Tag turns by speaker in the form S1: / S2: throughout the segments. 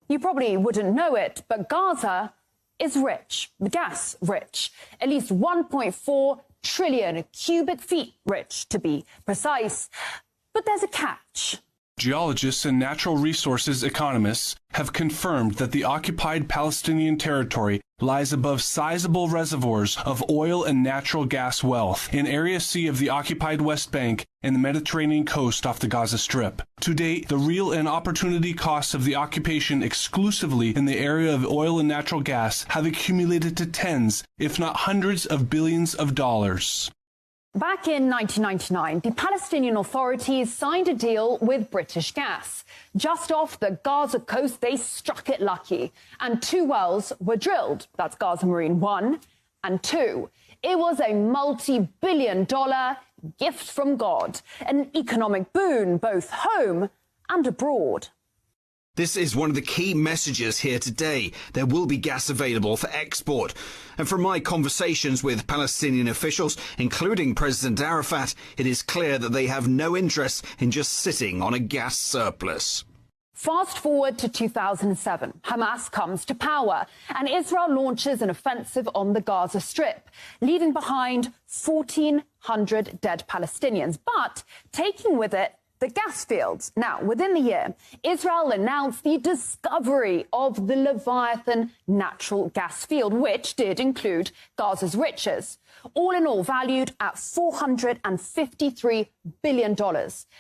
S1: You probably wouldn't know it, but Gaza is rich, gas rich, at least 1.4 trillion cubic feet rich, to be precise. But there's a catch.
S2: Geologists and natural resources economists have confirmed that the occupied Palestinian territory lies above sizable reservoirs of oil and natural gas wealth in Area C of the occupied West Bank and the Mediterranean coast off the Gaza Strip. To date, the real and opportunity costs of the occupation exclusively in the area of oil and natural gas have accumulated to tens, if not hundreds of billions of dollars.
S1: Back in 1999, the Palestinian authorities signed a deal with British Gas. Just off the Gaza coast, they struck it lucky, and 2 wells were drilled. That's Gaza Marine 1 and 2. It was a multi-billion-dollar gift from God, an economic boon both home and abroad.
S3: This is one of the key messages here today. There will be gas available for export. And from my conversations with Palestinian officials, including President Arafat, it is clear that they have no interest in just sitting on a gas surplus.
S1: Fast forward to 2007, Hamas comes to power and Israel launches an offensive on the Gaza Strip, leaving behind 1,400 dead Palestinians, but taking with it the gas fields. Now, within the year, Israel announced the discovery of the Leviathan natural gas field, which did include Gaza's riches, all in all valued at $453 billion.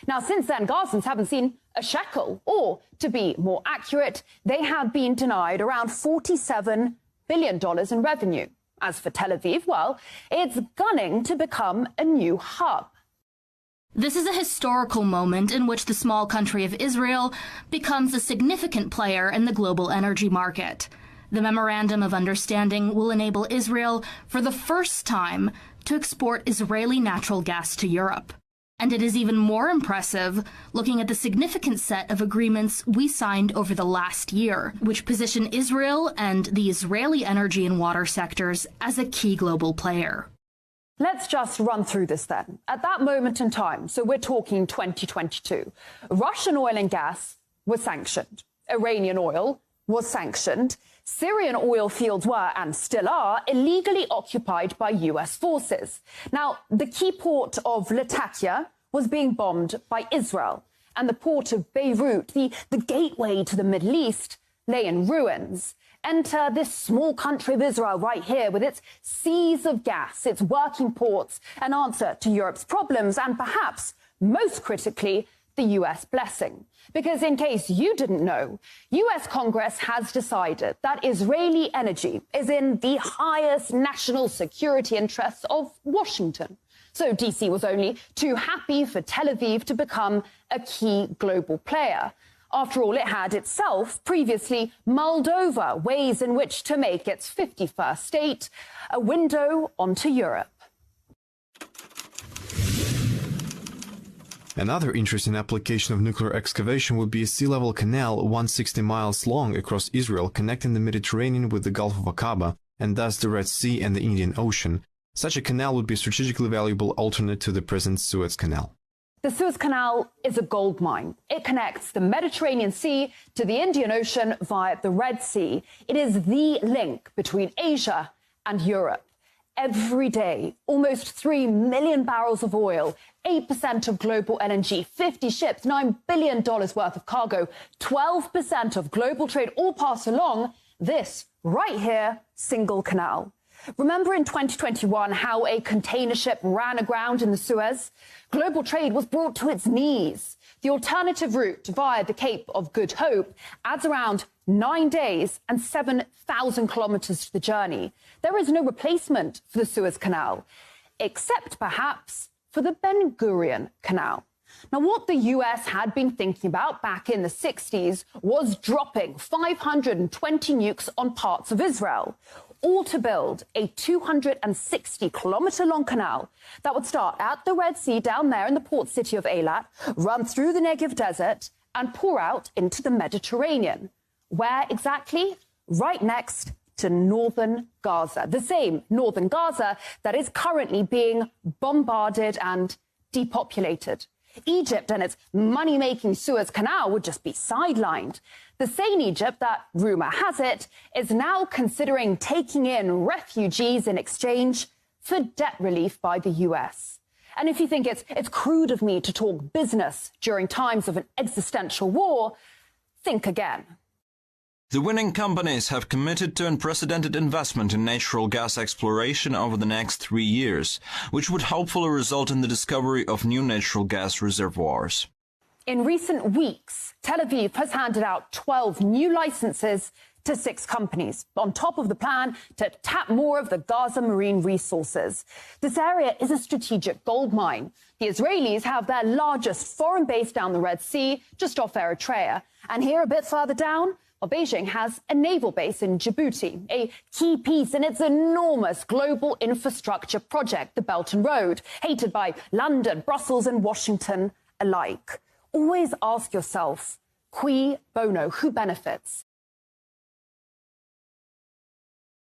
S1: Now, since then, Gazans haven't seen a shekel, or to be more accurate, they have been denied around $47 billion in revenue. As for Tel Aviv, well, it's gunning to become a new hub.
S4: This is a historical moment in which the small country of Israel becomes a significant player in the global energy market. The Memorandum of Understanding will enable Israel, for the first time, to export Israeli natural gas to Europe. And it is even more impressive looking at the significant set of agreements we signed over the last year, which position Israel and the Israeli energy and water sectors as a key global player.
S1: Let's just run through this then. At that moment in time, so we're talking 2022, Russian oil and gas was sanctioned. Iranian oil was sanctioned. Syrian oil fields were, and still are, illegally occupied by US forces. Now, the key port of Latakia was being bombed by Israel, and the port of Beirut, the gateway to the Middle East, lay in ruins. Enter this small country of Israel right here with its seas of gas, its working ports, an answer to Europe's problems, and perhaps, most critically, the US blessing. Because in case you didn't know, US Congress has decided that Israeli energy is in the highest national security interests of Washington. So DC was only too happy for Tel Aviv to become a key global player. After all, it had itself previously mulled over ways in which to make its 51st state a window onto Europe.
S5: Another interesting application of nuclear excavation would be a sea-level canal 160 miles long across Israel, connecting the Mediterranean with the Gulf of Aqaba and thus the Red Sea and the Indian Ocean. Such a canal would be a strategically valuable alternate to the present Suez Canal.
S1: The Suez Canal is a gold mine. It connects the Mediterranean Sea to the Indian Ocean via the Red Sea. It is the link between Asia and Europe. Every day, almost 3 million barrels of oil, 8% of global LNG, 50 ships, $9 billion worth of cargo, 12% of global trade all pass along this right here single canal. Remember in 2021 how a container ship ran aground in the Suez? Global trade was brought to its knees. The alternative route via the Cape of Good Hope adds around 9 days and 7,000 kilometers to the journey. There is no replacement for the Suez Canal, except perhaps for the Ben Gurion Canal. Now, what the US had been thinking about back in the 60s was dropping 520 nukes on parts of Israel, all to build a 260-kilometre-long canal that would start at the Red Sea down there in the port city of Eilat, run through the Negev desert and pour out into the Mediterranean. Where exactly? Right next to northern Gaza, the same northern Gaza that is currently being bombarded and depopulated. Egypt and its money-making Suez Canal would just be sidelined. The same Egypt that, rumour has it, is now considering taking in refugees in exchange for debt relief by the US. And if you think it's crude of me to talk business during times of an existential war, think again.
S6: The winning companies have committed to unprecedented investment in natural gas exploration over the next 3 years, which would hopefully result in the discovery of new natural gas reservoirs.
S1: In recent weeks, Tel Aviv has handed out 12 new licenses to 6 companies, on top of the plan to tap more of the Gaza marine resources. This area is a strategic gold mine. The Israelis have their largest foreign base down the Red Sea, just off Eritrea. And here a bit further down, well, Beijing has a naval base in Djibouti, a key piece in its enormous global infrastructure project, the Belt and Road, hated by London, Brussels and Washington alike. Always ask yourself, cui bono, who benefits?